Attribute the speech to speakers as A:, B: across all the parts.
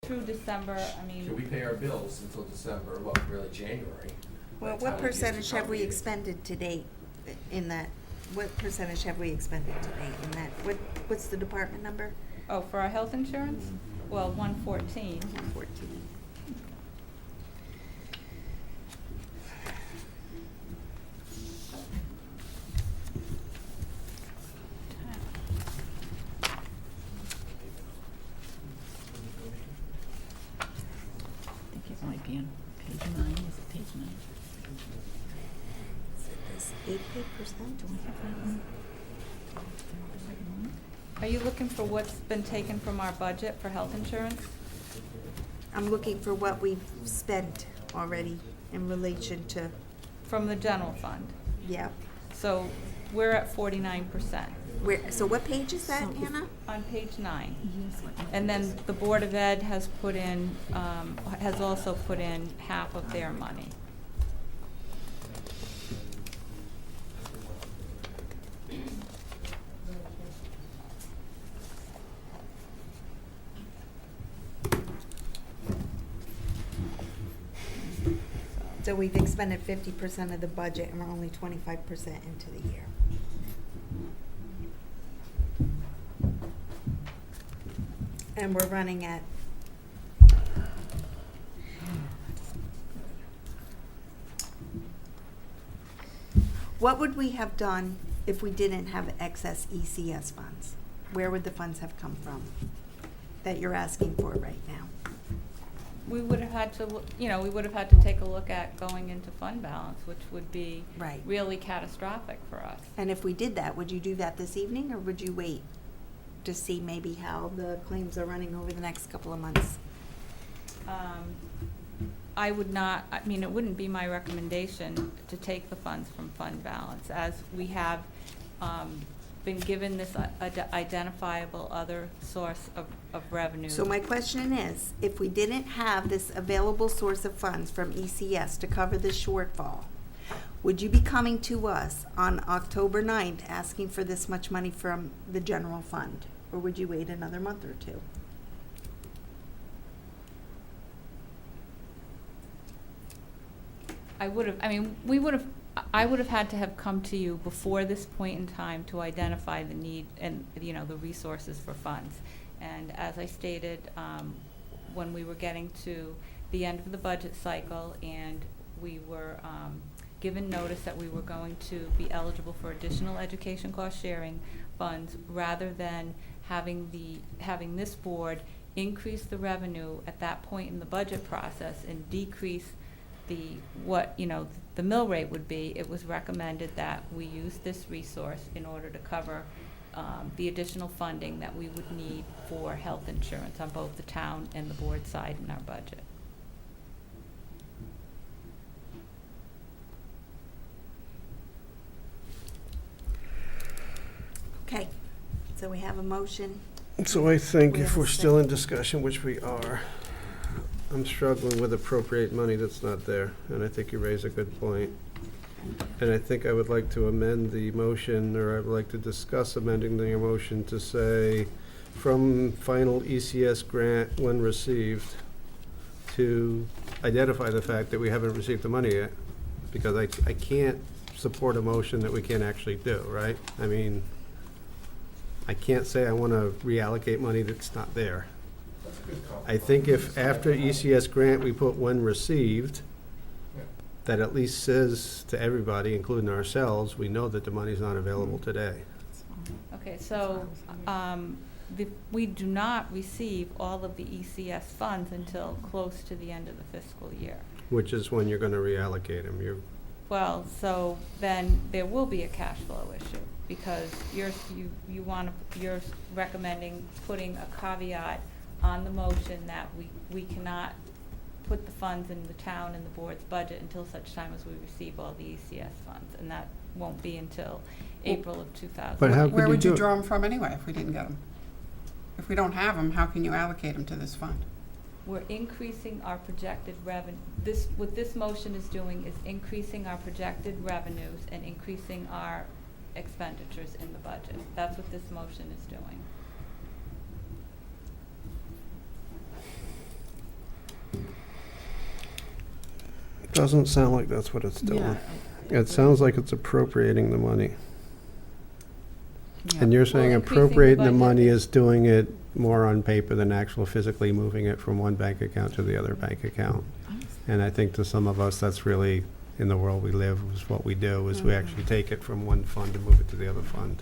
A: through December, I mean.
B: So we pay our bills until December, well, really January.
C: Well,
B: By the
C: what
B: time it gets to
C: percentage have we
B: company.
C: expended to date in that? What percentage have we expended to date in that? What's the department number?
A: Oh, for our health insurance? Well, 114.
C: 14.
D: I think it might be on page 9. Is it page 9?
C: Is it 8%?
A: Are you looking for what's been taken from our budget for health insurance?
C: I'm looking for what we've spent already in relation to,
A: From the general fund.
C: yeah.
A: So we're at 49%.
C: So what page is that,
D: So if-
C: Anna?
A: On page 9.
D: Yes.
A: And then the Board of Ed has put in, has also put in half of their money.
C: So we've expended 50% of the budget and we're only 25% into the year. And we're running at what would we have done if we didn't have excess ECS funds? Where would the funds have come from that you're asking for right now?
A: We would have had to, we would have had to take a look at going into fund balance, which would be
C: Right.
A: really catastrophic for us.
C: And if we did that, would you do that this evening or would you wait to see maybe how the claims are running over the next couple of months?
A: I would not, it wouldn't be my recommendation to take the funds from fund balance, as we have been given this identifiable other source of revenue.
C: So my question is, if we didn't have this available source of funds from ECS to cover this shortfall, would you be coming to us on October 9th asking for this much money from the general fund? Or would you wait another month or two?
A: I would have had to have come to you before this point in time to identify the need and, the resources for funds. And as I stated, when we were getting to the end of the budget cycle and we were given notice that we were going to be eligible for additional education cost sharing funds, rather than having this board increase the revenue at that point in the budget process and decrease the mill rate would be, it was recommended that we use this resource in order to cover the additional funding that we would need for health insurance on both the town and the board side in our budget.
C: Okay, so we have a motion.
E: So I think
C: We
E: if
C: have a
E: we're still in
C: second.
E: discussion, which we are, I'm struggling with appropriate money that's not there, and I think you raise a good point. And I think I would like to amend the motion, or I would like to discuss amending the motion to say, from final ECS grant when received, to identify the fact that we haven't received the money yet, because I can't support a motion that we can't actually do, right? I mean, I can't say I want to reallocate money that's not there.
B: That's a good call.
E: I think if after ECS grant, we put when received,
B: Yeah.
E: that at least says to everybody, including ourselves, we know that the money's not available today.
A: Okay, so we do not receive all of the ECS funds until close to the end of the fiscal year.
E: Which is when you're gonna reallocate them.
A: Well, so then there will be a cash flow issue, because you're recommending putting a caveat on the motion that we cannot put the funds in the town and the board's budget until such time as we receive all the ECS funds, and that won't be until April of 2000.
E: But how could
F: Where
E: you
F: would you
E: do it?
F: draw them from anyway if we didn't get them? If we don't have them, how can you allocate them to this fund?
A: We're increasing our projected revenue. What this motion is doing is increasing our projected revenues and increasing our expenditures in the budget. That's what this motion is doing.
E: Doesn't sound like that's what it's doing.
D: Yeah.
E: It sounds like it's appropriating the money.
F: Yeah.
E: And you're saying
A: Well, increasing the
E: appropriating the
A: budget
E: money
A: is-
E: is doing it more on paper than actual physically moving it from one bank account to the other bank account. And I think to some of us, that's really, in the world we live, is what we do, is we actually take it from one fund and move it to the other fund.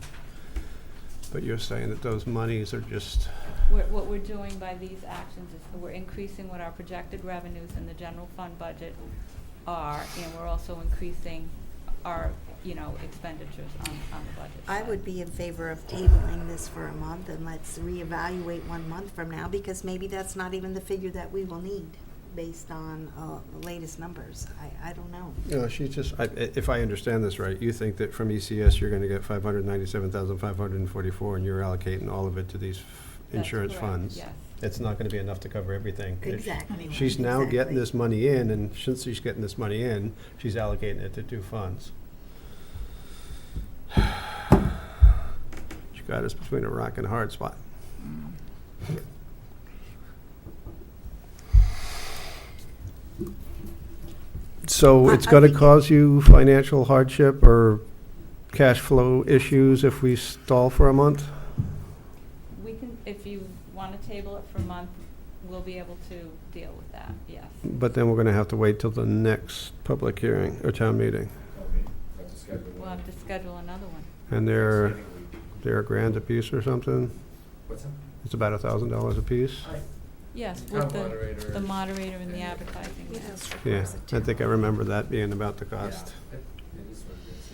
E: But you're saying that those monies are just,
A: What we're doing by these actions is we're increasing what our projected revenues in the general fund budget are, and we're also increasing our, expenditures on the budget.
C: I
A: side.
C: would be in favor of tabling this for a month and let's reevaluate 1 month from now, because maybe that's not even the figure that we will need based on the latest numbers. I don't know.
E: she's just, if I understand this right, you think that from ECS, you're gonna get 597,544, and you're allocating all of it to these
A: That's
E: insurance
A: correct,
E: funds.
A: Yes.
E: It's not gonna be enough to cover everything.
C: Exactly.
E: She's now getting
C: Exactly.
E: this money in, and since she's getting this money in, she's allocating it to two funds. She got us between a rock and a hard spot. So it's
C: I
E: gonna
C: think it-
E: cause you financial hardship or cash flow issues if we stall for a month?
A: We can, if you want to table it for a month, we'll be able to deal with that, yes.
E: But then we're gonna have to wait till the next public hearing or town meeting.
B: Tell me, have to schedule
A: We'll
B: one.
A: have to schedule another one.
E: And they're
B: Thanksgiving week.
E: a grand apiece or something?
B: What's that?
E: It's about $1,000 apiece?
A: Yes,
B: Town
A: with
B: moderator.
A: the moderator and the advertising,
C: What
A: yes.
C: else
E: Yeah,
C: requires a
E: I think I
C: town?
E: remember that being about the
B: Yeah,
E: cost.
B: it is what it is.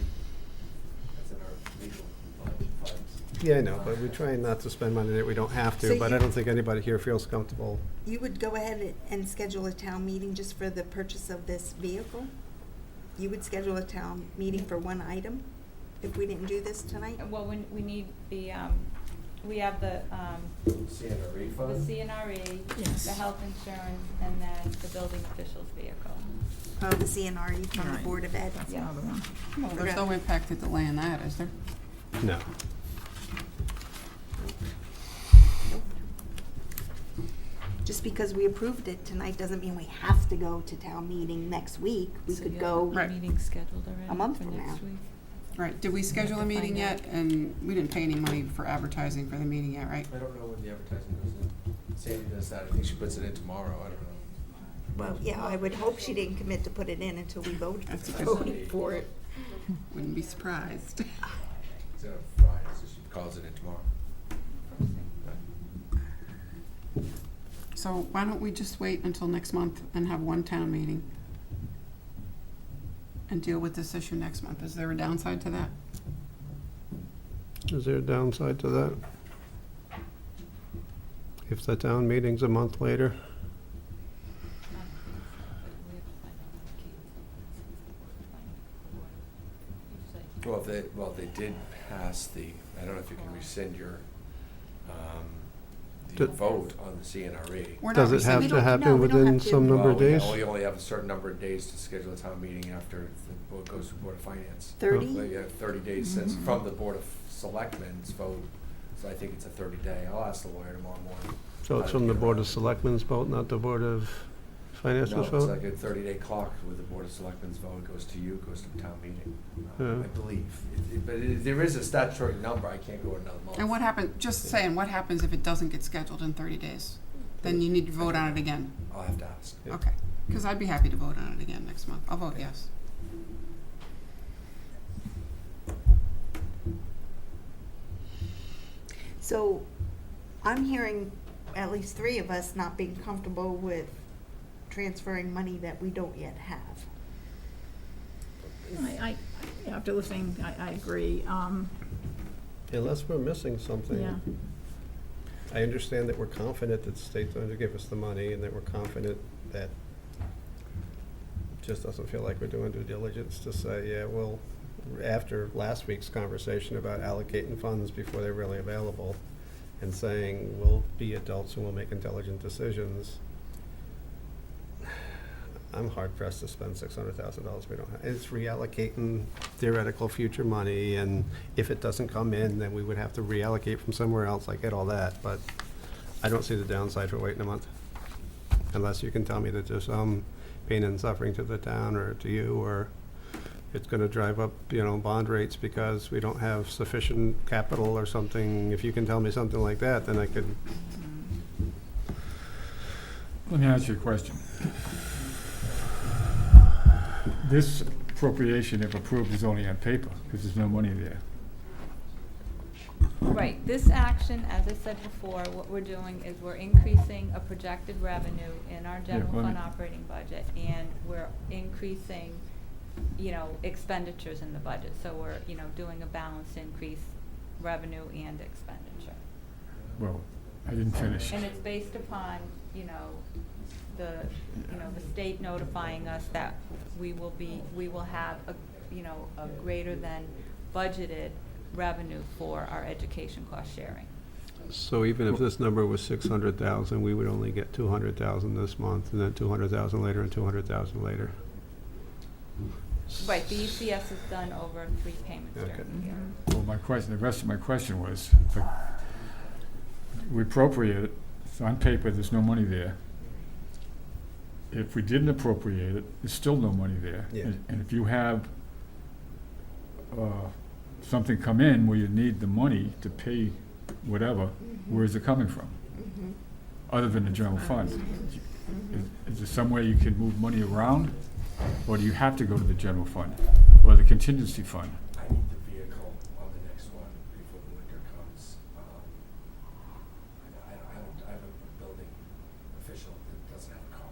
B: That's in our legal budget funds.
E: Yeah, I know, but we're trying not to spend money that we don't have
C: So
E: to, but I
C: you-
E: don't think anybody here feels comfortable.
C: You would go ahead and schedule a town meeting just for the purchase of this vehicle? You would schedule a town meeting for one item if we didn't do this tonight?
A: Well, we need the, we have the
B: CNRE
A: the
B: fund?
A: CNRE,
D: Yes.
A: the health insurance, and then the building official's vehicle.
C: Oh, the CNRE from the
D: Right.
C: Board of Ed?
D: That's
A: Yeah.
D: another one.
F: Well, there's no impact to delay in that, is there?
E: No.
C: Just because we approved it tonight doesn't mean we have to go to town meeting next week. We
A: So
C: could
A: you
C: go,
A: have a
F: Right.
A: meeting scheduled already
C: A month
A: for
C: from
A: next
C: now.
A: week?
F: Right, did we schedule a
A: to
F: meeting
A: find
F: yet?
A: out.
F: And we didn't pay any money for advertising for the meeting yet, right?
B: I don't know when the advertising goes in. Sandy does that. I think she puts it in tomorrow. I don't know.
C: well, yeah, I would hope she didn't commit to put it in until we voted
F: That's a
C: voted for it.
F: Wouldn't be surprised.
B: It's on Friday, so she calls it in tomorrow.
F: So why don't we just wait until next month and have one town meeting? And deal with this issue next month? Is there a downside to that?
E: Is there a downside to that? If the town meeting's a month later?
B: Well, they did pass the, I don't know if you can rescind your, the
E: Did-
B: vote on the CNRE.
F: We're not
E: Does it have
F: rescinding-
E: to
C: no,
E: happen
C: we don't
E: within
C: have to.
E: some number of
B: Well,
E: days?
B: we only have a certain number of days to schedule a town meeting after the board goes to Board of Finance.
C: 30?
B: Well, yeah, 30 days since, from the Board of Selectmen's vote, so I think it's a 30-day. I'll ask the lawyer tomorrow morning.
E: So it's from the Board of Selectmen's vote, not the Board of Finance's
B: No, it's
E: vote?
B: like a 30-day clock with the Board of Selectmen's vote, goes to you, goes to town meeting,
E: Yeah.
B: I believe. There is a statutory number, I can't go another month.
F: And what happens, just saying, what happens if it doesn't get scheduled in 30 days? Then you need to vote on it again.
B: I'll have to ask.
E: Yeah.
F: Okay, because I'd be happy to vote on it again next month. I'll vote yes.
C: So I'm hearing at least 3 of us not being comfortable with transferring money that we don't yet have.
D: After listening, I agree.
E: Unless we're missing something.
D: Yeah.
E: I understand that we're confident that the state's going to give us the money and that we're confident that it just doesn't feel like we're doing due diligence to say, yeah, well, after last week's conversation about allocating funds before they're really available and saying we'll be adults and we'll make intelligent decisions, I'm hard pressed to spend $600,000 we don't have. It's reallocating theoretical future money, and if it doesn't come in, then we would have to reallocate from somewhere else. I get all that, but I don't see the downside for waiting a month. Unless you can tell me that there's some pain and suffering to the town or to you, or it's gonna drive up, bond rates because we don't have sufficient capital or something. If you can tell me something like that, then I could,
G: Let me ask you a question. This appropriation, if approved, is only on paper, because there's no money there.
A: Right, this action, as I said before, what we're doing is we're increasing a projected revenue in our general
G: let me-
A: fund operating budget, and we're increasing, expenditures in the budget. So we're, doing a balanced increase, revenue and expenditure.
G: Well, I didn't finish.
A: And it's based upon, the state notifying us that we will have a greater than budgeted revenue for our education cost sharing.
E: so even if this number was 600,000, we would only get 200,000 this month, and then 200,000 later, and 200,000 later.
A: Right, the ECS is done over 3 payments
E: Okay.
A: during the year.
G: Well, the rest of my question was, we appropriate it, it's on paper, there's no money there. If we didn't appropriate it, there's still no money there.
E: Yeah.
G: And if you have something come in where you need the money to pay whatever, where is it coming from? Other than the general fund? Is there some way you can move money around? Or do you have to go to the general fund or the contingency fund?
B: I need the vehicle on the next one before the winter comes. I have a building official that doesn't have a car.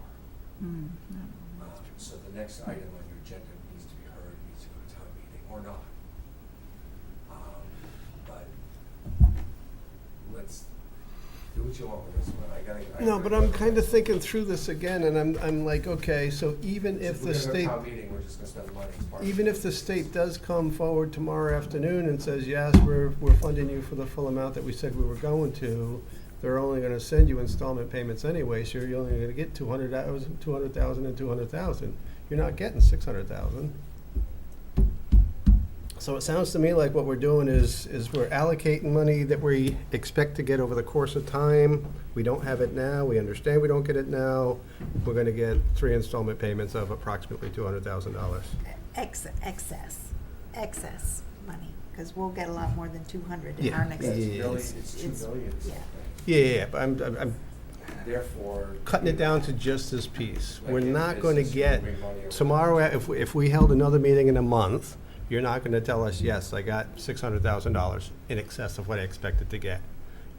B: So the next item on your agenda needs to be heard, needs to go to town meeting, or not. But let's do what you want with this one.
E: No, but I'm kind of thinking through this again, and I'm like, okay, so even if the
B: If we're
E: state,
B: gonna go to town meeting, we're just gonna spend the money as part of it.
E: even if the state does come forward tomorrow afternoon and says, yes, we're funding you for the full amount that we said we were going to, they're only gonna send you installment payments anyway, so you're only gonna get 200,000 and 200,000. You're not getting 600,000. So it sounds to me like what we're doing is we're allocating money that we expect to get over the course of time. We don't have it now, we understand we don't get it now. We're gonna get 3 installment payments of approximately $200,000.
C: Excess money, because we'll get a lot more than 200 in
E: Yeah.
C: our next.
E: Yeah.
B: It's 2 million
C: Yeah.
B: something.
E: Yeah, but I'm
B: Therefore.
E: cutting it down to just this piece.
B: like,
E: We're not gonna
B: it's
E: get,
B: moving money around.
E: tomorrow, if we held another meeting in a month, you're not gonna tell us, yes, I got $600,000 in excess of what I expected to get.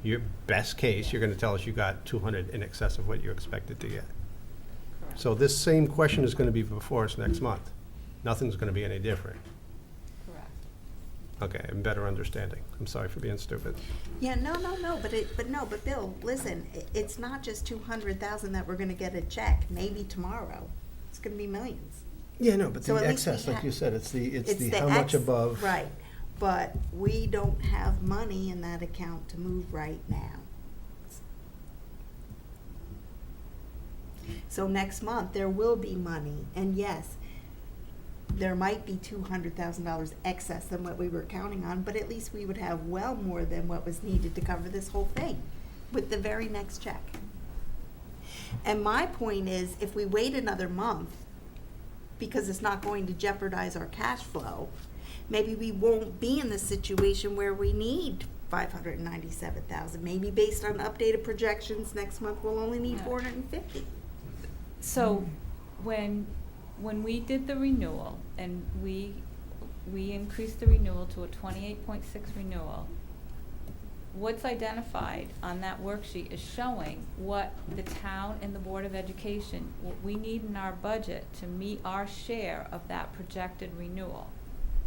E: Your best case, you're gonna tell us you got 200 in excess of what you expected to get.
A: Correct.
E: So this same question is gonna be before us next month. Nothing's gonna be any different.
A: Correct.
E: Okay, I'm better understanding. I'm sorry for being stupid.
C: Yeah, no, but Bill, listen, it's not just 200,000 that we're gonna get a check, maybe tomorrow. It's gonna be millions.
E: Yeah, no, but
C: So
E: the
C: at least we
E: excess, like
C: ha-
E: you said, it's the
C: It's
E: how much
C: ex-
E: above.
C: Right, but we don't have money in that account to move right now. So next month, there will be money, and yes, there might be $200,000 excess than what we were counting on, but at least we would have well more than what was needed to cover this whole thing with the very next check. And my point is, if we wait another month, because it's not going to jeopardize our cash flow, maybe we won't be in the situation where we need 597,000. Maybe based on updated projections, next month we'll only need
A: Yeah.
C: 450.
A: So when we did the renewal and we increased the renewal to a 28.6 renewal, what's identified on that worksheet is showing what the town and the Board of Education, what we need in our budget to meet our share of that projected renewal.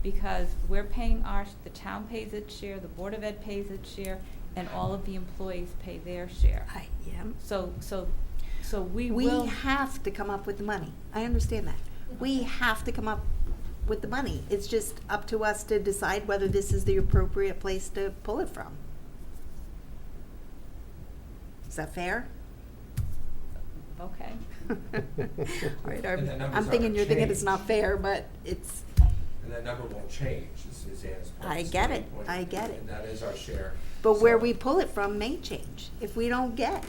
A: Because we're paying the town pays its share, the Board of Ed pays its share, and all of the employees pay their share.
C: Yeah.
A: So we
C: We
A: will.
C: have to come up with the money. I understand that. We have to come up with the money. It's just up to us to decide whether this is the appropriate place to pull it from. Is that fair?
A: Okay.
C: All right,
B: And the numbers
C: I'm thinking
B: aren't
C: you're thinking it's
B: changed.
C: not fair, but it's,
B: And that number won't change, is Anna's point.
C: I
B: It's
C: get it.
B: 20.8,
C: I get it.
B: And that is our share.
C: but where
B: So-
C: we pull it from may change if we don't get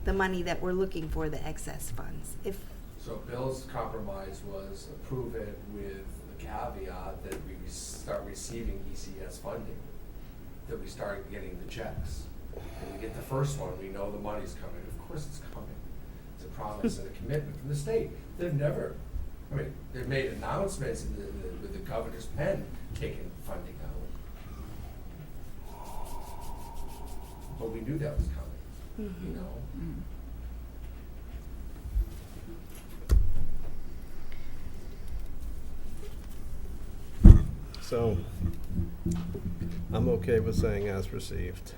C: the money that we're looking for, the excess funds. If
B: So Bill's compromise was approve it with the caveat that we start receiving ECS funding, that we start getting the checks. When we get the first one, we know the money's coming. Of course it's coming. It's a promise and a commitment from the state. They've never, I mean, they've made announcements with the governor's pen taking funding out. But we knew that was coming, you know?
E: So, I'm okay with saying as received.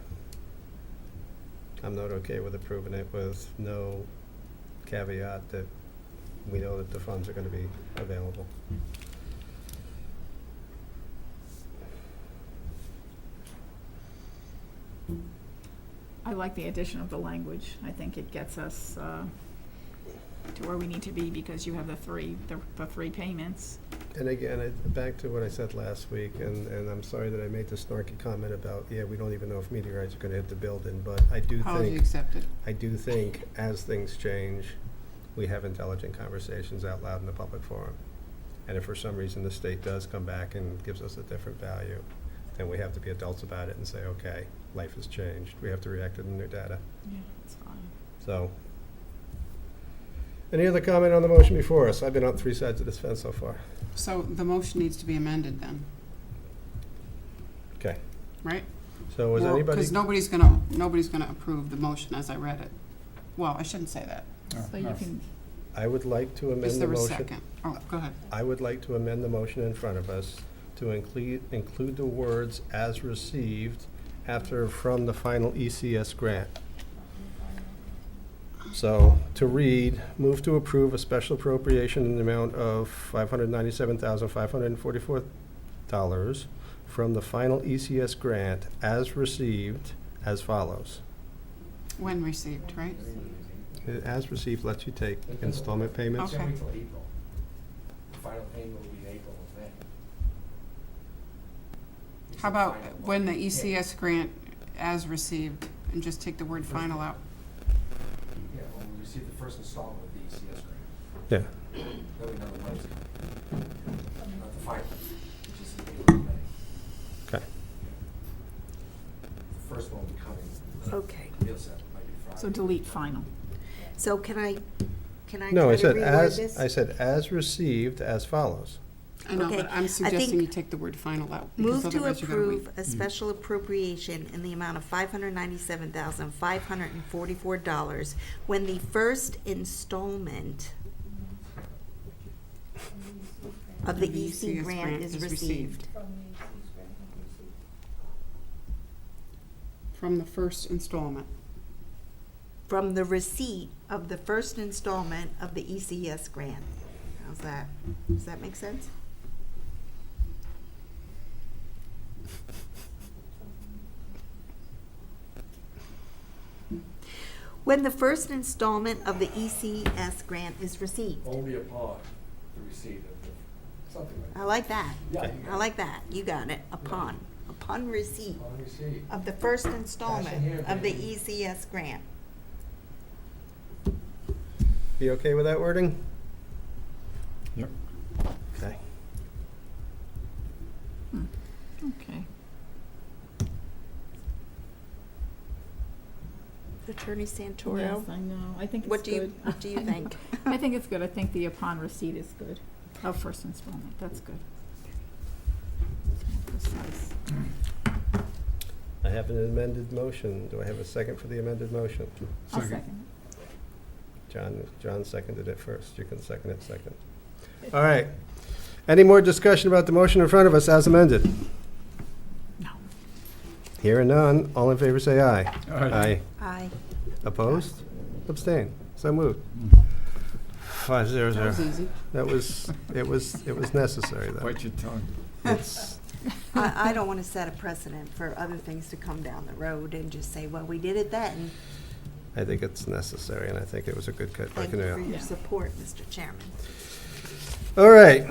E: I'm not okay with approving it with no caveat that we know that the funds are gonna be available.
D: I like the addition of the language. I think it gets us to where we need to be because you have the three payments.
E: And again, back to what I said last week, and I'm sorry that I made the snarky comment about, yeah, we don't even know if meteorites are gonna hit the building, but I do
F: Apology
E: think,
F: accepted.
E: as things change, we have intelligent conversations out loud in the public forum. And if for some reason the state does come back and gives us a different value, then we have to be adults about it and say, okay, life has changed. We have to react to the new data.
D: Yeah, that's fine.
E: So, any other comment on the motion before us? I've been on three sides of this fence so far.
F: So the motion needs to be amended then,
E: Okay,
F: right?
E: so is anybody?
F: Because nobody's gonna approve the motion as I read it. Well, I shouldn't say that.
D: So you can,
E: I would like to amend
F: Is
E: the
F: there a
E: motion.
F: second? Oh, go ahead.
E: I would like to amend the motion in front of us to include the words "as received" after "from the final ECS grant." So, to read, move to approve a special appropriation in the amount of $597,544 from the final ECS grant as received as follows.
F: When received, right?
E: As received lets you take installment payments.
F: Okay.
B: Can't wait till April. The final payment will be in April or May. It's
F: How
B: the
F: about
B: final
F: when the
B: one.
F: ECS grant as received, and just take the word final out?
B: Yeah, when we receive the first installment of the ECS grant,
E: Yeah.
B: then we know the money's coming. Not the final, which is in April or May.
E: Okay.
B: The first one will be coming.
C: Okay.
B: Neil said, might be Friday.
D: so delete final.
C: So can I
E: No, I
C: try
E: said
C: to reword
E: as,
C: this?
E: I said as received as follows.
F: I know,
C: Okay,
F: but I'm
C: I
F: suggesting
C: think-
F: you take the word final out. because
C: Move to
F: otherwise you're gonna
C: approve
F: wait.
C: a special appropriation in the amount of $597,544 when the first installment of the EC grant is received.
F: From the first installment.
C: From the receipt of the first installment of the ECS grant. How's that? Does that make sense? When the first installment of the ECS grant is received.
B: Only upon the receipt of the, something like that.
C: I like that.
B: Yeah, you
C: I
B: got
C: like that. You got it. Upon receipt
B: Upon receipt.
C: of the first
B: Passion
C: installment
B: here,
C: of the
B: baby.
C: ECS grant.
E: Be okay with that wording?
G: Yep.
E: Okay.
D: Okay.
C: Attorney
D: Yes,
C: Santoro,
D: I know. I think it's
C: what
D: good.
C: what do you think?
D: I think it's good. I think the upon receipt is good. Of first installment, that's good. It's more precise.
E: I have an amended motion. Do I have a second for the amended motion?
D: I'll
G: Second.
D: second
E: John seconded it first. You can second it second. All right. Any more discussion about the motion in front of us as amended?
D: it. No.
E: Hearing none. All in favor say aye.
G: Aye.
C: Aye.
E: Opposed? Abstain. So moved. 5-0-0.
F: That was easy.
E: It was necessary though.
G: Bite your tongue.
E: It's,
C: I don't want to set a precedent for other things to come down the road and just say, well, we did it then.
E: I think it's necessary and I think it was a good cut by
C: Thank you for
E: Canal.
C: your support, Mr. Chairman.
E: All right.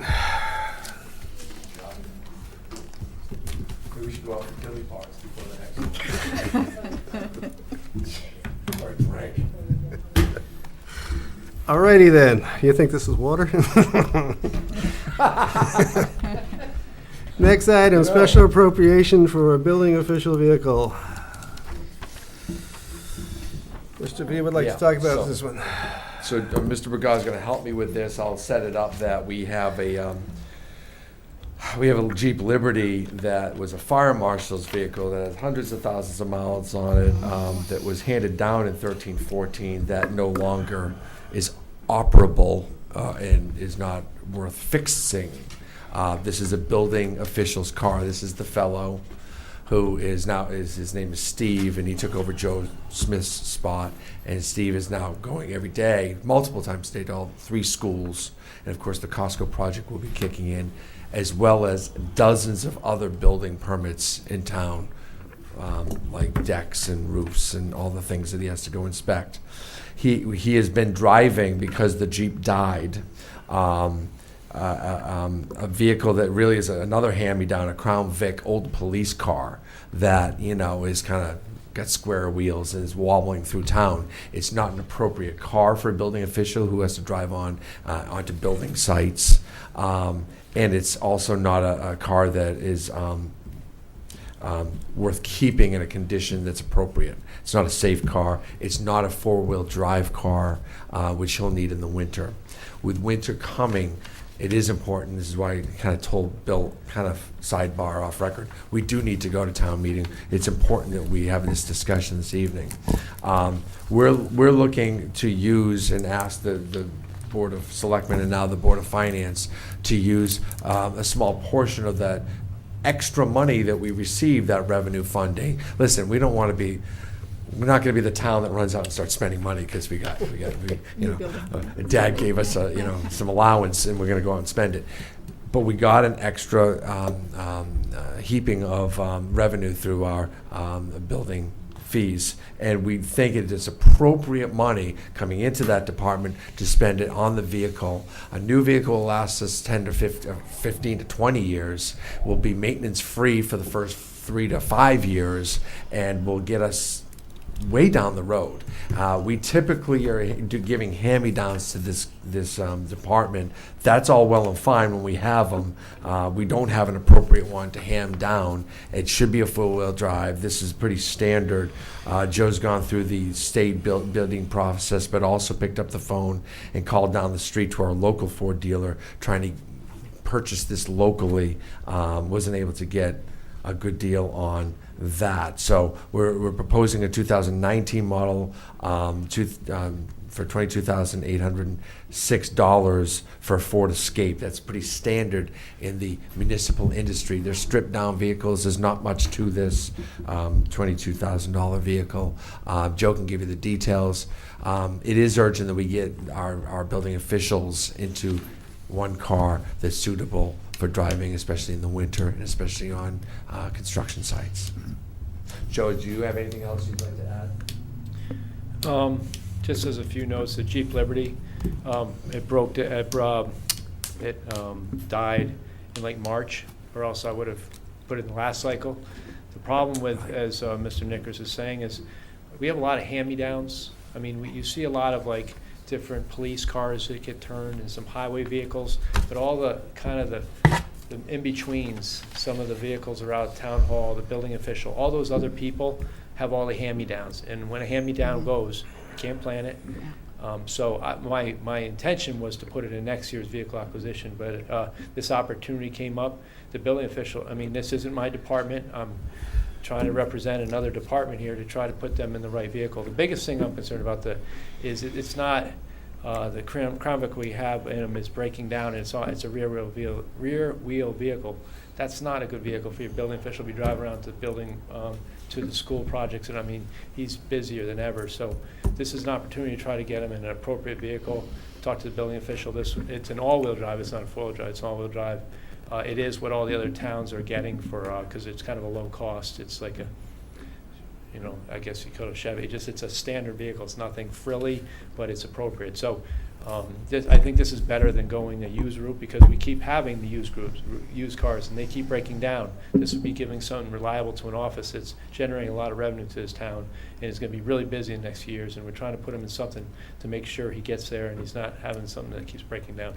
B: Maybe we should go out for Dilly Parks before the next one. Or drink.
E: Alrighty then, you think this is water? Next item, special appropriation for a building official vehicle. Mr. B would like to
B: Yeah,
E: talk about
B: so-
E: this one.
B: So Mr. Bergaz is going to help me with this. I'll set it up that we have a Jeep Liberty that was a fire marshal's vehicle that has hundreds of thousands of miles on it, that was handed down in 13-14, that no longer is operable and is not worth fixing. This is a building official's car. This is the fellow who is now, his name is Steve, and he took over Joe Smith's spot. And Steve is now going every day, multiple times a day, to all 3 schools. And of course, the Costco project will be kicking in, as well as dozens of other building permits in town, like decks and roofs and all the things that he has to go inspect. He has been driving, because the Jeep died, a vehicle that really is another hand-me-down, a Crown Vic old police car that, is kind of got square wheels and is wobbling through town. It's not an appropriate car for a building official who has to drive onto building sites. And it's also not a car that is worth keeping in a condition that's appropriate. It's not a safe car. It's not a 4-wheel drive car, which he'll need in the winter. With winter coming, it is important. This is why I kind of told Bill, kind of sidebar off record, we do need to go to town meeting. It's important that we have this discussion this evening. We're looking to use and ask the Board of Selectmen and now the Board of Finance to use a small portion of that extra money that we receive, that revenue funding. Listen, we're not going to be the town that runs out and starts spending money because Dad gave us some allowance and we're going to go out and spend it. But we got an extra heaping of revenue through our building fees, and we think it is appropriate money coming into that department to spend it on the vehicle. A new vehicle will last us 10 to 15 to 20 years, will be maintenance free for the first 3 to 5 years, and will get us way down the road. We typically are giving hand-me-downs to this department. That's all well and fine when we have them. We don't have an appropriate one to hand down. It should be a four-wheel drive. This is pretty standard. Joe's gone through the state building process, but also picked up the phone and called down the street to our local Ford dealer trying to purchase this locally. Wasn't able to get a good deal on that. So we're proposing a 2019 model for $22,806 for a Ford Escape. That's pretty standard in the municipal industry. They're stripped down vehicles. There's not much to this $22,000 vehicle. Joe can give you the details. It is urgent that we get our building officials into one car that's suitable for driving, especially in the winter and especially on construction sites. Joe, do you have anything else you'd like to add?
H: Just as a few notes, the Jeep Liberty, it died in like March, or else I would have put it in the last cycle. The problem with, as Mr. Nickers is saying, is we have a lot of hand-me-downs. I mean, you see a lot of like different police cars that get turned and some highway vehicles, but all the kind of the in-betweens, some of the vehicles are out of town hall, the building official, all those other people have all the hand-me-downs. And when a hand-me-down goes, you can't plan it. So my intention was to put it in next year's vehicle acquisition, but this opportunity came up. The building official, I mean, this isn't my department. I'm trying to represent another department here to try to put them in the right vehicle. The biggest thing I'm concerned about is it's not the Crown Vic we have in them is breaking down, and it's a rear wheel vehicle. That's not a good vehicle for your building official to be driving around to the building, to the school projects, and I mean, he's busier than ever. So this is an opportunity to try to get him in an appropriate vehicle. Talk to the building official. It's an all-wheel drive. It's not a four-wheel drive. It's an all-wheel drive. It is what all the other towns are getting for because it's kind of a low cost. It's like you know, I guess you could have Chevy, it's a standard vehicle, it's nothing frilly, but it's appropriate. So, I think this is better than going the used route, because we keep having the used cars, and they keep breaking down. This would be giving something reliable to an office that's generating a lot of revenue to this town, and it's gonna be really busy in the next few years, and we're trying to put him in something to make sure he gets there and he's not having something that keeps breaking down.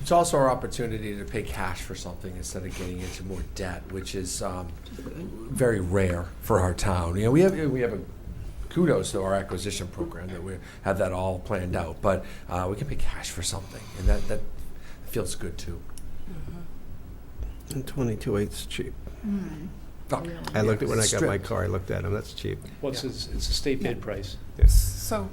B: It's also our opportunity to pay cash for something instead of getting into more debt, which is very rare for our town. You know, we have a kudos to our acquisition program that we have that all planned out, but we can pay cash for something, and that feels good too.
E: And 22.8's cheap.
B: Oh,
E: I looked at when I got my
B: stripped.
E: car, I looked at them, that's cheap.
H: Well, it's a state bid
F: Yeah.
H: price,
F: So,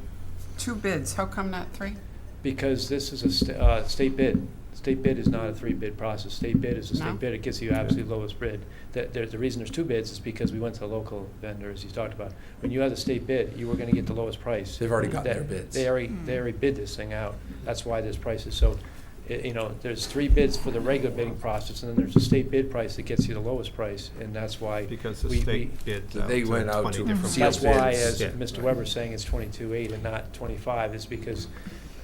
F: 2 bids, how come not 3?
H: because this is a state bid. State bid is not a 3-bid process. State bid is a
F: No?
H: state bid. It gets you absolute lowest bid. The reason there's 2 bids is because we went to local vendors, you talked about. When you had a state bid, you were gonna get the lowest price.
B: They've already got
H: That-
B: their bids.
H: They already bid this thing out. That's why this price is so, you know, there's 3 bids for the regular bidding process, and then there's a state bid price that gets you the lowest price, and that's why.
E: Because the
H: we-
E: state bids out
B: They
E: to
B: went out
E: 20
B: to
E: different
B: sealed
H: That's why,
B: bids.
H: as
E: Yeah.
H: Mr. Weber's saying, it's 22.8 and not 25, is because,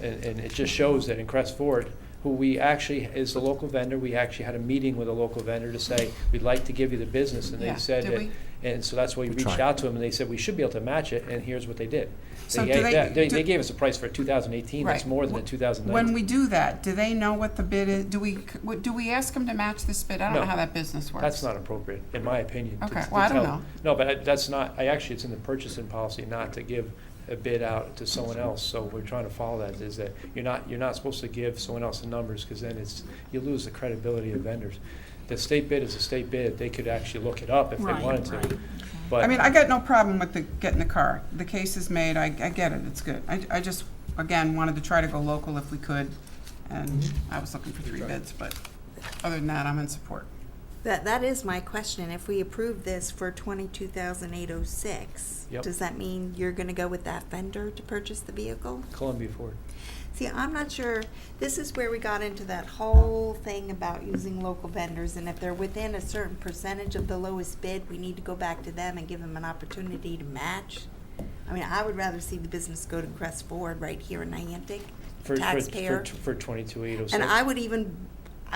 H: and it just shows that in Crest Ford, who we actually, is the local vendor, we actually had a meeting with a local vendor to say, we'd like to give you the business, and
F: Yeah,
H: they said
F: did
H: that,
F: we?
H: and so that's why we
B: We
H: reached
B: tried.
H: out to them, and they said, we should be able to match it, and here's what they did.
F: So
H: They
F: do
H: gave-
F: they-
H: They gave us a price for 2018, that's
F: Right.
H: more than the 2019.
F: When we do that, do they know what the bid is? Do we ask them to match this bid? I don't
H: No.
F: know how that business works.
H: That's not appropriate, in my opinion. to-
F: Okay,
H: to
F: well, I don't
H: tell-
F: know.
H: No, but that's not, actually, it's in the purchasing policy not to give a bid out to someone else, so we're trying to follow that, is that you're not supposed to give someone else the numbers, because then you lose the credibility of vendors. The state bid is a state bid, they could actually look it up if they
D: Right,
H: wanted to.
D: right.
H: But
F: I mean, I got no problem with getting the car. The case is made, I get it, it's good. I just, again, wanted to try to go local if we could, and I was looking for 3 bids, but other than that, I'm in support.
C: That is my question. If we approve this for 22,806,
H: Yep.
C: does that mean you're gonna go with that vendor to purchase the vehicle?
H: Columbia Ford.
C: See, I'm not sure, this is where we got into that whole thing about using local vendors, and if they're within a certain percentage of the lowest bid, we need to go back to them and give them an opportunity to match. I mean, I would rather see the business go to Crest Ford right here in Niantic, taxpayer.
H: For 22,806.
C: And I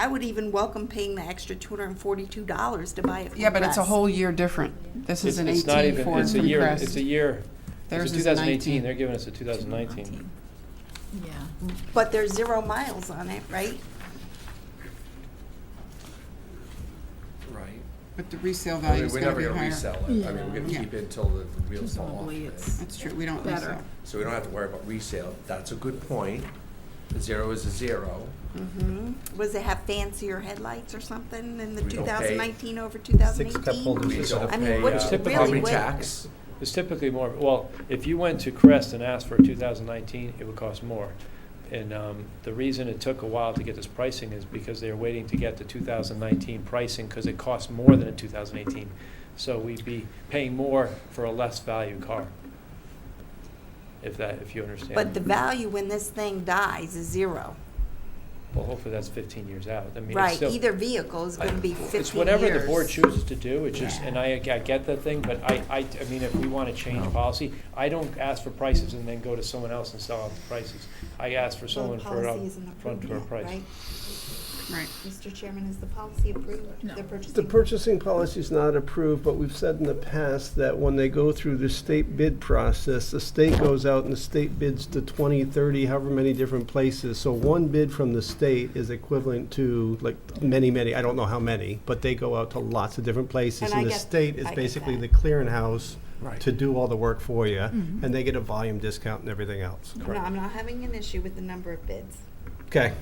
C: would even welcome paying the extra $242 to buy it from
F: Yeah, but it's a
C: Crest.
F: whole year different. This is an
H: It's not
F: 18
H: even,
F: Ford
H: it's a
F: from
H: year,
F: Crest.
H: it's a year,
F: Theirs
H: it's a
F: is a
H: 2018,
F: 19.
H: they're giving us a 2019.
D: Yeah.
C: But there's 0 miles on it, right?
B: Right.
F: But the resale
B: I
F: value
B: mean,
F: is
B: we're
F: gonna
B: never
F: be
B: gonna
F: higher.
B: resell it. I mean, we're gonna
F: Yeah.
B: keep it until the wheels fall off.
D: Presumably
B: of it.
D: it's
F: That's true, we don't
D: better.
F: resell.
B: So we don't have to worry about resale. That's a good point. A 0 is a 0.
C: Was it have fancier headlights or something in the
B: We don't pay
C: 2019 over
E: 6-cup
C: 2018?
E: holders.
B: We don't
C: I mean,
B: pay
C: what's
H: typical
C: really
B: property
C: what-
B: tax.
H: It's typically more, well, if you went to Crest and asked for a 2019, it would cost more. And the reason it took a while to get this pricing is because they were waiting to get the 2019 pricing, because it costs more than a 2018. So we'd be paying more for a less value car, if you understand.
C: But the value when this thing dies is 0.
H: Well, hopefully that's 15 years out. I mean, it's
C: Right,
H: still-
C: either vehicle is gonna be 15 years.
H: It's whatever the board chooses to do, it's just,
C: Yeah.
H: and I get that thing, but I mean, if we want to change policy, I don't ask for prices and then go to someone else and sell out the prices. I ask for
C: Well,
H: someone
C: the
H: for
C: policy isn't
H: front
C: approved
H: for a
C: yet,
H: price.
C: right?
F: Right.
C: Mr. Chairman, is the policy approved?
D: No.
C: The purchasing?
E: The purchasing policy is not approved, but we've said in the past that when they go through the state bid process, the state goes out and the state bids to 20, 30, however many different places. So one bid from the state is equivalent to like many, I don't know how many, but they go out to lots of different places.
C: And I
E: And the
C: get-
E: state
C: I
E: is
C: get
E: basically the
C: that.
E: clearinghouse
B: Right.
E: to do all the work for you,
D: Mhm.
E: and they get a volume discount and everything else.
C: No, I'm not having an issue with the number of bids.
E: Okay,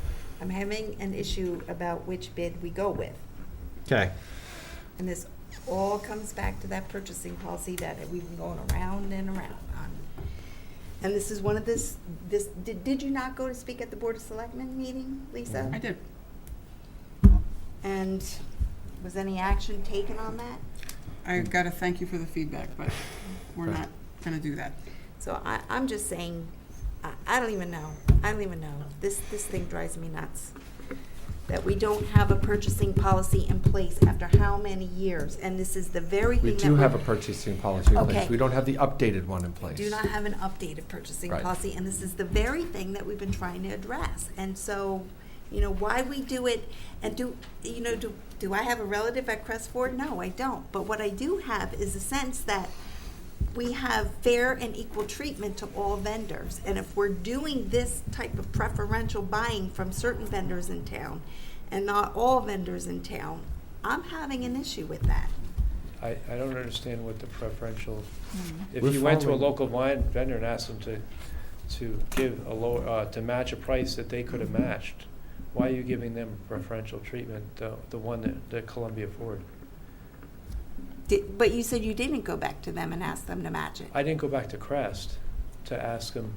C: I'm having an issue about which bid we go with.
E: okay.
C: And this all comes back to that purchasing policy that we've been going around and around on. And this is one of did you not go to speak at the Board of Selectmen meeting, Lisa?
F: I did.
C: And was any action taken on that?
F: I gotta thank you for the feedback, but we're
E: Right.
F: not gonna do that.
C: So I'm just saying, I don't even know. This thing drives me nuts. that we don't have a purchasing policy in place after how many years? And this is the very thing
B: We
C: that
B: do
C: we're-
B: have a purchasing policy in
C: Okay.
B: place. We don't have the updated one in place.
C: do not have an updated purchasing
B: Right.
C: policy, and this is the very thing that we've been trying to address. And so, you know, why we do it, and do I have a relative at Crestford? No, I don't. But what I do have is a sense that we have fair and equal treatment to all vendors. And if we're doing this type of preferential buying from certain vendors in town and not all vendors in town, I'm having an issue with that.
H: I don't understand what the preferential, if
B: We're
H: you went to a
B: following-
H: local wine vendor and asked them to give a lower, to match a price that they could have matched, why are you giving them preferential treatment, the one that Columbia Ford?
C: But you said you didn't go back to them and ask them to match it.
H: I didn't go back to Crest to ask them,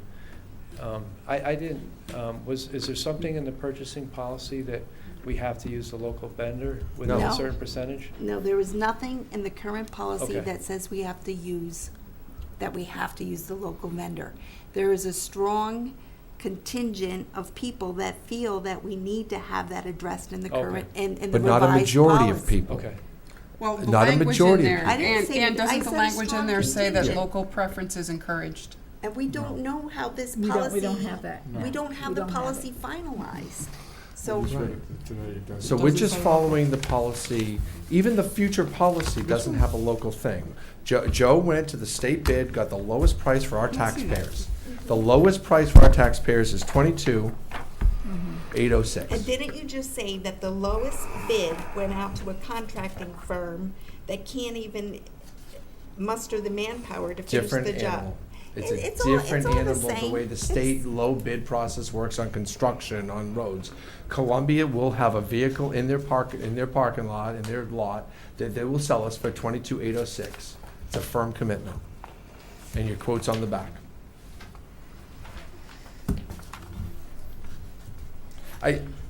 H: I didn't, is there something in the purchasing policy that we have to use the local vendor within
C: No.
H: a certain percentage?
C: No, there is nothing in the current policy
H: Okay.
C: that says we have to use the local vendor. There is a strong contingent of people that feel that we need to have that addressed in the
H: Okay.
C: current, in the revised
B: But not a majority of
C: policy.
B: people.
H: Okay.
F: Well, the
B: Not a
F: language
B: majority
F: in
B: of
F: there,
C: I didn't say
F: and
C: that. I
F: doesn't the
C: said a
F: language in
C: strong
F: there say that
C: contingent.
F: local preference is encouraged?
C: And we don't know how this
D: We
C: policy.
D: don't have that.
C: We don't have
D: We
C: the
D: don't have
C: policy finalized. So,
G: Today it doesn't.
B: So we're just following the policy, even the future policy doesn't have a local thing. Joe went to the state bid, got the lowest price for our taxpayers. The lowest price for our taxpayers is $22,806.
C: and didn't you just say that the lowest bid went out to a contracting firm that can't even muster the manpower to finish
B: Different
C: the job?
B: animal. It's
C: It's
B: a
C: all-
B: different
C: it's all the
B: animal, the way
C: same.
B: the state low bid process works on construction, on roads. Columbia will have a vehicle in their parking lot, in their lot, that they will sell us for $22,806. It's a firm commitment. And your quote's on the back.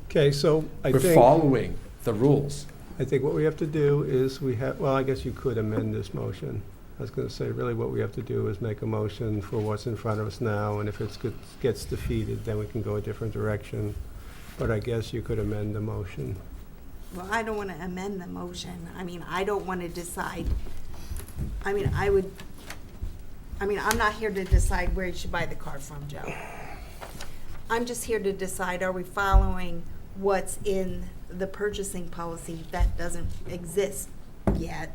E: Okay, so
B: We're following the rules.
E: I think what we have to do is well, I guess you could amend this motion. I was gonna say, really what we have to do is make a motion for what's in front of us now, and if gets defeated, then we can go a different direction. But I guess you could amend the motion.
C: Well, I don't want to amend the motion. I mean, I don't want to decide. I'm not here to decide where you should buy the car from, Joe. I'm just here to decide, are we following what's in the purchasing policy that doesn't exist yet?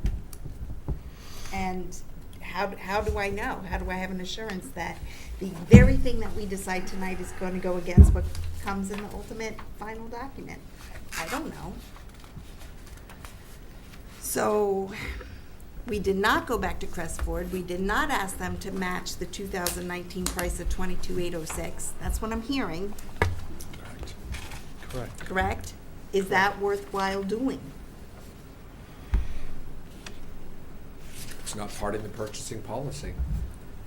C: And how do I know? How do I have an assurance that the very thing that we decide tonight is going to go against what comes in the ultimate final document? I don't know. So, we did not go back to Crestford. We did not ask them to match the 2019 price of $22,806. That's what I'm hearing,
H: Correct.
C: correct? Is that worthwhile doing?
B: It's not part of the purchasing policy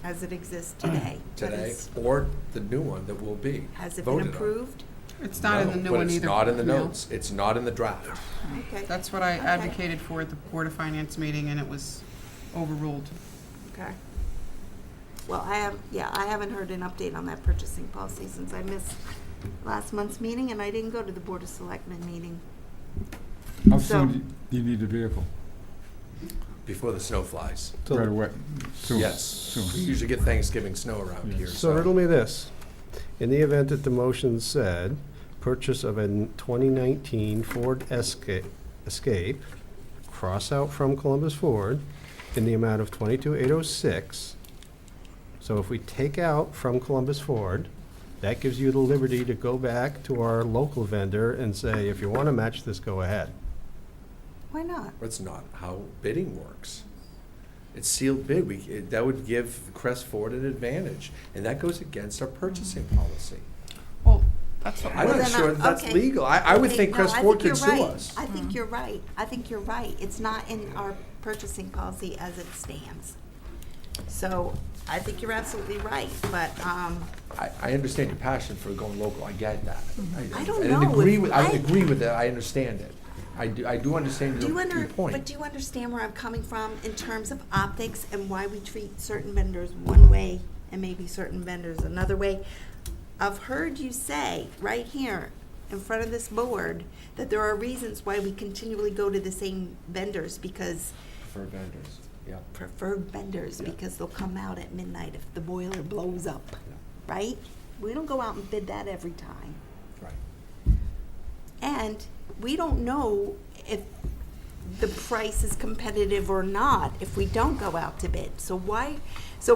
C: As it exists today? But
B: today,
C: it's-
B: or the new one that will be
C: Has it been
B: voted on.
C: approved?
F: It's not in the
B: No,
F: new one either.
B: But it's not in the
F: No.
B: notes. It's not in the draft.
C: Okay.
F: That's what I
C: Okay.
F: advocated for at the Board of Finance meeting, and it was overruled.
C: Okay. Well, I haven't heard an update on that purchasing policy since I missed last month's meeting, and I didn't go to the Board of Selectmen meeting.
G: How
C: So-
G: soon do you need the vehicle?
B: Before the snow flies.
E: So-
G: Right away? Soon?
B: Yes.
G: Soon.
B: We usually get Thanksgiving snow around
G: Yeah.
B: here,
E: So riddle me this. In the event that the motion said purchase of a 2019 Ford Escape, cross out from Columbus Ford, in the amount of $22,806. So if we take out from Columbus Ford, that gives you the liberty to go back to our local vendor and say, if you want to match this, go ahead.
C: Why not?
B: That's not how bidding works. It's sealed bid. That would give Crest Ford an advantage, and that goes against our purchasing policy.
F: Well, that's what
B: I'm
C: Well,
B: not
C: then
B: sure that's
C: okay.
B: legal. I would
C: Okay,
B: think
C: no,
B: Crest
C: I
B: Ford
C: think
B: could
C: you're
B: sue
C: right.
B: us.
C: I think you're right. I think you're right. It's not in our purchasing policy as it stands. So I think you're absolutely right, but,
B: I understand your passion for going local. I get that.
C: I don't
B: didn't
C: know
B: agree
C: if
B: with. I
C: I-
B: agree with that. I understand it. I do understand
C: do you
B: your point.
C: but do you understand where I'm coming from in terms of optics and why we treat certain vendors one way and maybe certain vendors another way? I've heard you say right here, in front of this board that there are reasons why we continually go to the same vendors because
B: For vendors, yeah.
C: preferred vendors
B: Yeah.
C: because they'll come out at midnight if the boiler blows up,
B: Yeah.
C: right? We don't go out and bid that every time.
B: Right.
C: And we don't know if the price is competitive or not if we don't go out to bid. So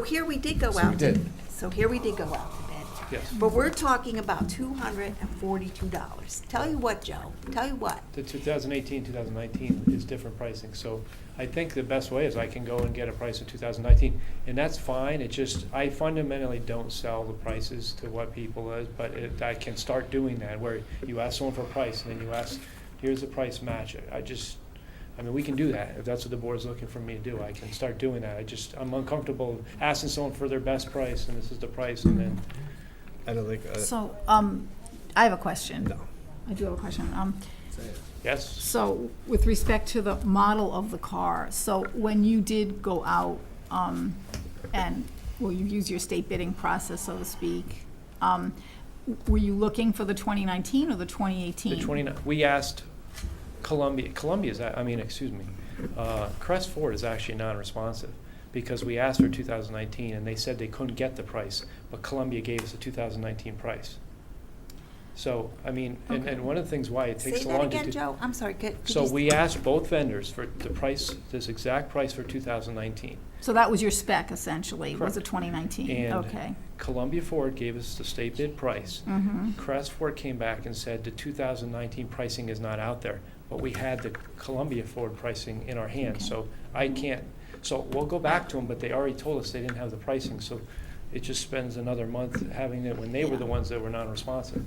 C: here we did go
B: So
C: out.
B: we did.
C: So here we did go out to bid.
H: Yes.
C: But we're talking about $242. Tell you what, Joe, tell you what.
H: The 2018, 2019 is different pricing, so I think the best way is I can go and get a price of 2019, and that's fine, it just, I fundamentally don't sell the prices to what people is, but I can start doing that, where you ask someone for a price, and then you ask, here's the price, match it. I mean, we can do that, if that's what the board's looking for me to do, I can start doing that. I'm uncomfortable asking someone for their best price, and this is the price, and then,
E: I don't think,
D: So, I have a question.
E: no.
D: I do have a question.
H: yes?
D: So with respect to the model of the car, so when you did go out, and, well, you used your state bidding process, so to speak, were you looking for the 2019 or the 2018?
H: We asked Crest Ford is actually non-responsive, because we asked for 2019, and they said they couldn't get the price, but Columbia gave us a 2019 price. So, I mean,
D: Okay.
H: and one of the things why it takes
C: Say
H: so
C: that
H: long to
C: again,
H: do.
C: Joe, I'm sorry, could
H: So
C: you-
H: we asked both vendors for the price, this exact price for 2019.
D: So that was your spec essentially, was
H: Correct.
D: it 2019?
H: And
D: Okay.
H: Columbia Ford gave us the state bid price.
D: Mm-hmm.
H: Crest Ford came back and said the 2019 pricing is not out there, but we had the Columbia Ford pricing in our hands,
D: Okay.
H: so I can't, so we'll go back to them, but they already told us they didn't have the pricing, so it just spends another month having it when they were the ones that were non-responsive.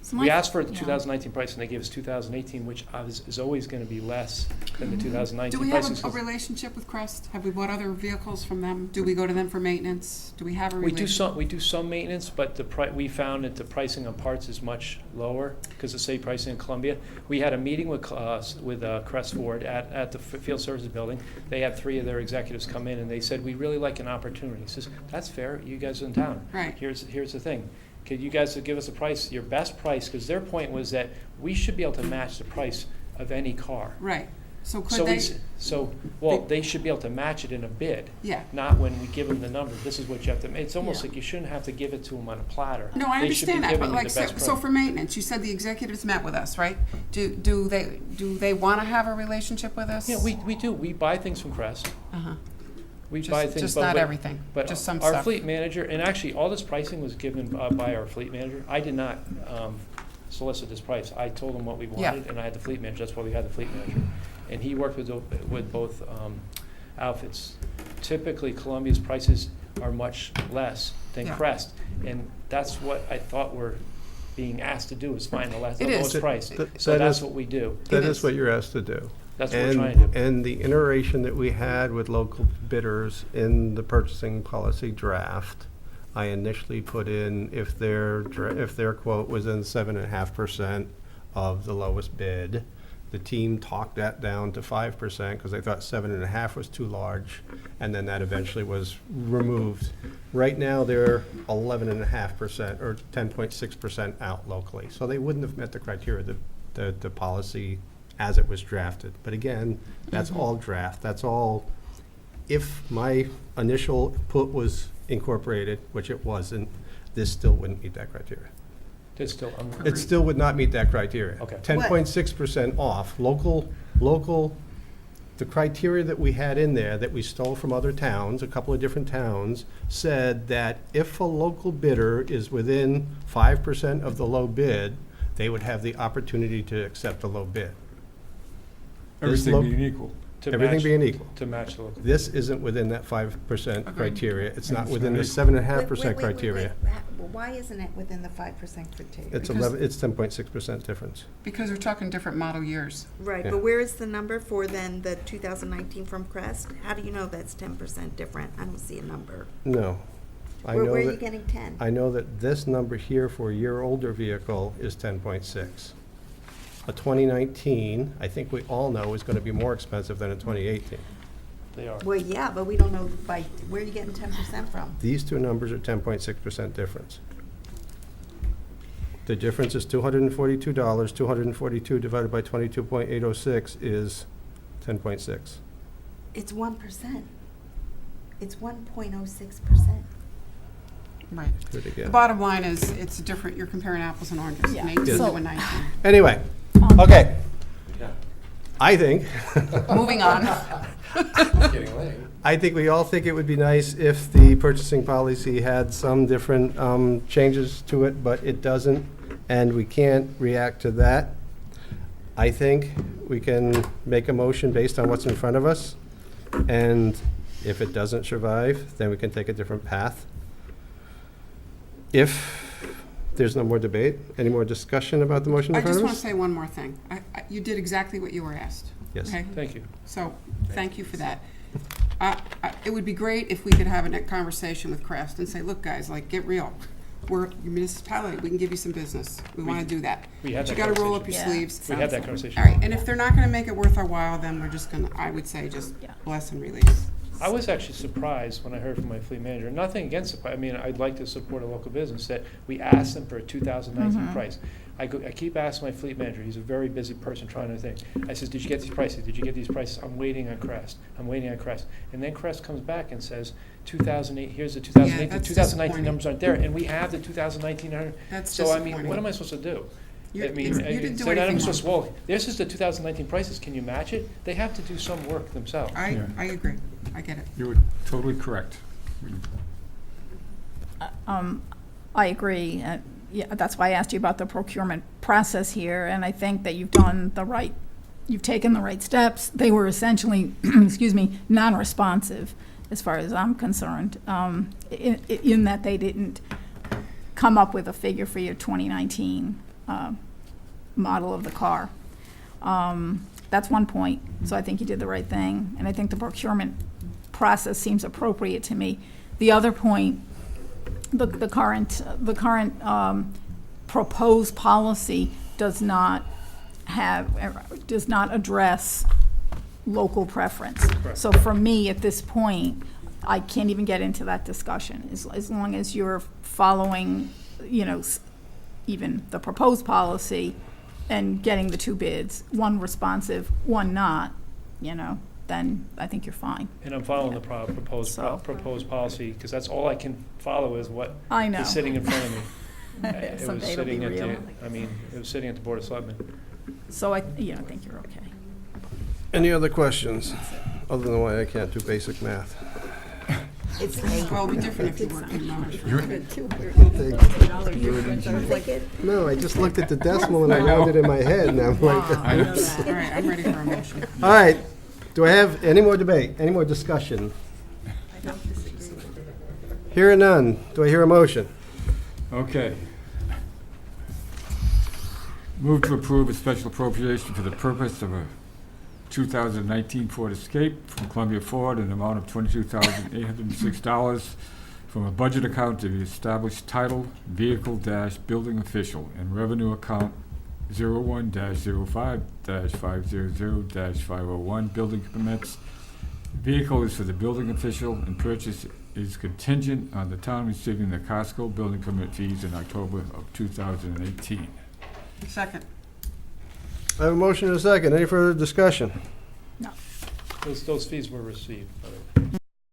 D: So
H: We
D: my-
H: asked for the
D: yeah.
H: 2019 price, and they gave us 2018, which is always gonna be less than the 2019
F: Do we have
H: prices.
F: a
H: 'cause
F: relationship with Crest? Have we bought other vehicles from them? Do we go to them for maintenance? Do we have a relationship?
H: We do some maintenance, but we found that the pricing on parts is much lower because of state pricing in Columbia. We had a meeting with Crest Ford at the Field Services Building. They had 3 of their executives come in, and they said, "We really like an opportunity." He says, "That's fair, you guys are in town.
F: Right.
H: Here's the thing. Could you guys give us a price, your best price?" Because their point was that we should be able to match the price of any car.
F: Right. So
H: So
F: could
H: we,
F: they,
H: they should be able to match it in a bid.
F: yeah.
H: Not when we give them the number, this is what you have to, it's almost
F: Yeah.
H: like you shouldn't have to give it to them on a platter.
F: No, I
H: They should be
F: understand that,
H: giving
F: but
H: you
F: like,
H: the best
F: so
H: price.
F: for maintenance, you said the executives met with us, right? Do they want to have a relationship with us?
H: Yeah, we do, we buy things from Crest,
F: Uh-huh.
H: we buy things.
F: Just
H: but
F: not
H: what-
F: everything,
H: But
F: just some
H: our
F: stuff.
H: fleet manager, and actually, all this pricing was given by our fleet manager. I did not solicit this price. I told him what we
F: Yeah.
H: wanted, and I had the fleet manager, that's why we had the fleet manager. And he worked with both outfits. Typically, Columbia's prices are much less than
F: Yeah.
H: Crest, and that's what I thought we're being asked to do, is find the
F: It is.
H: lowest price.
E: Th-
H: So
E: that
H: that's
E: is-
H: what we do.
E: That
F: It
E: is
F: is.
E: what you're asked to do.
H: That's what we're trying to do.
E: And the iteration that we had with local bidders in the purchasing policy draft, I initially put in if their quote was in 7.5% of the lowest bid. The team talked that down to 5% because they thought 7.5 was too large, and then that eventually was removed. Right now, they're 11.5% or 10.6% out locally, so they wouldn't have met the criteria, the policy as it was drafted. But again, that's all draft, that's all, if my initial put was incorporated, which it wasn't, this still wouldn't meet that criteria.
H: It's still,
E: It still would not meet that criteria.
H: Okay.
E: 10.6% off, local, the criteria that we had in there that we stole from other towns, a couple of different towns, said that if a local bidder is within 5% of the low bid, they would have the opportunity to accept the low bid. This
G: Everything
E: lo-
G: being equal.
E: Everything being equal.
H: To match the local.
E: This isn't within that 5%
F: Agreed.
E: criteria. It's not
G: It's
E: within the
G: not.
E: 7.5%
C: Wait,
E: criteria.
C: well, why isn't it within the 5% criteria?
E: It's
F: Because-
E: it's 10.6% difference.
F: Because we're talking different model years.
C: Right,
E: Yeah.
C: but where is the number for then the 2019 from Crest? How do you know that's 10% different? I don't see a number.
E: No. I
C: Where
E: know
C: are you
E: that-
C: getting 10?
E: I know that this number here for a year-older vehicle is 10.6. A 2019, I think we all know, is going to be more expensive than a 2018.
H: They are.
C: Well, yeah, but we don't know where are you getting 10% from?
E: These two numbers are 10.6% difference. The difference is $242. 242 divided by 22.806 is 10.6.
C: It's 1%. It's 1.06%.
F: Right.
E: Do it
F: The
E: again.
F: bottom line is, it's different, you're comparing apples and oranges,
D: Yeah.
F: an 18
D: So-
F: to a 19.
E: Anyway, okay. I think,
F: Moving on.
B: It's getting late.
E: I think we all think it would be nice if the purchasing policy had some different changes to it, but it doesn't, and we can't react to that. I think we can make a motion based on what's in front of us, and if it doesn't survive, then we can take a different path. If there's no more debate, any more discussion about the motion
F: I
E: in front
F: just
E: of
F: want to
E: us?
F: say one more thing. You did exactly what you were asked.
E: Yes.
F: Okay?
H: Thank you.
F: So, thank you for that. It would be great if we could have a conversation with Crest and say, look, guys, like, get real. We're your municipality, we can give you some business. We want to do that.
H: We had
F: But
H: that
F: you gotta roll up your
H: conversation.
F: sleeves.
H: We had that conversation.
F: All right, and if they're not gonna make it worth our while, then we're just gonna, I would say, just
D: Yeah.
F: bless and release.
H: I was actually surprised when I heard from my fleet manager, nothing against it, I mean, I'd like to support a local business, that we asked them for a 2019 price. I keep asking my fleet manager, he's a very busy person trying to think. I says, did you get these prices? Did you get these prices? I'm waiting on Crest. I'm waiting on Crest. And then Crest comes back and says, 2008, here's the 2008, the
F: that's
H: 2019
F: disappointing.
H: numbers aren't there, and we have the 2019 numbers.
F: That's
H: So, I
F: disappointing.
H: mean, what am I supposed to do?
F: You-
H: I mean,
F: you didn't do
H: they're not even
F: anything
H: supposed to,
F: wrong.
H: well, this is the 2019 prices, can you match it? They have to do some work themselves.
G: Yeah.
F: I agree. I get it.
G: You were totally correct.
D: I agree. Yeah, that's why I asked you about the procurement process here, and I think that you've taken the right steps. They were essentially, excuse me, non-responsive, as far as I'm concerned, in that they didn't come up with a figure for your 2019 model of the car. That's one point, so I think you did the right thing, and I think the procurement process seems appropriate to me. The other point, the current proposed policy does not address local preference.
H: Correct.
D: So for me, at this point, I can't even get into that discussion, as long as you're following, even the proposed policy and getting the two bids, one responsive, one not, then I think you're fine.
H: And I'm following the proposed
D: So-
H: policy, because that's all I can follow is what
D: I know.
H: is sitting in front of me. It was
D: Someday it'll be
H: sitting at
D: real.
H: it was sitting at the Board of Selectmen.
D: So I think you're okay.
E: Any other questions, other than why I can't do basic math?
C: It's
F: Well, it'd be different if you worked in March.
E: No, I just looked at the decimal and I rounded in my head, and I'm like,
F: All right, I'm ready for a motion.
E: all right, do I have any more debate, any more discussion? Hearing none, do I hear a motion?
G: Okay. Move to approve a special appropriation for the purpose of a 2019 Ford Escape from Columbia Ford in an amount of $22,806 from a budget account to be established titled Vehicle-Building Official and Revenue Account 01-05-500-501 Building Permits. Vehicle is for the building official and purchase is contingent on the town receiving the Costco building permit fees in October of 2018.
F: Second.
E: I have a motion and a second, any further discussion?
H: Those fees were received, by the way.